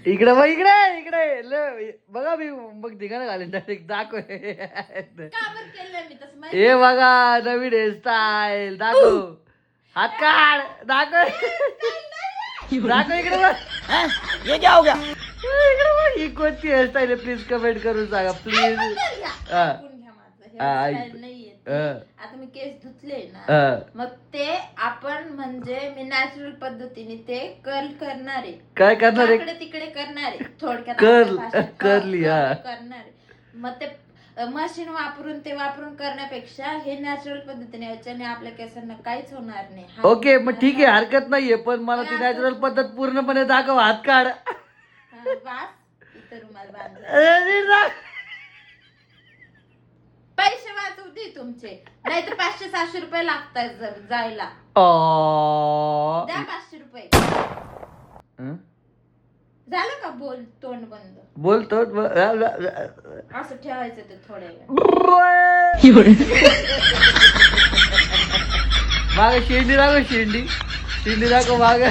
इकडे बघ, इकडे इकडे बघा मी मग ठिकाण घालेन डायरेक्ट दाखव. का बरं केलं मी तसं माहिती? हे बघा नवीन हेअरस्टाईल दाखव. हात काढ दाखव. दाखव इकडे बघ. ये क्या हो गया? इकडे बघ ही कोणती हेअरस्टाईल आहे प्लीज कमेंट करून सांगा प्लीज. ऐकून घ्या माझं. हा, हे ऐक. style नाहीये. हा. आता मी केस धुतले हा. ना, मग ते आपण म्हणजे मी नॅचरल पद्धतीने ते कर्ल करणार आहे. काय करणार आहे? इकडे तिकडे करणार आहे थोडक्यात Curl, आपल्या भाषेत. curly, हा. करणार आहे. मग ते मशीन वापरून करण्यापेक्षा हे नॅचरल पद्धतीने याच्याने आपल्या केसांना काहीच होणार नाही. ओके मग ठीक आहे हरकत नाहीये पण मला ती नॅचरल पद्धत पूर्णपणे दाखव. हात काढ. वास इथं रुमाल बांधला. पैसे वाचू दे तुमचे, नाही तर 500-700 रुपये लागतात जायला. ऑ. द्या 500 रुपये. हं? झालं का बोल तोंड बंद? बोलतो असं ठेवायचं ते थोड्या वेळ. माग शेंडी दाखव. शेंडी दाखव माग.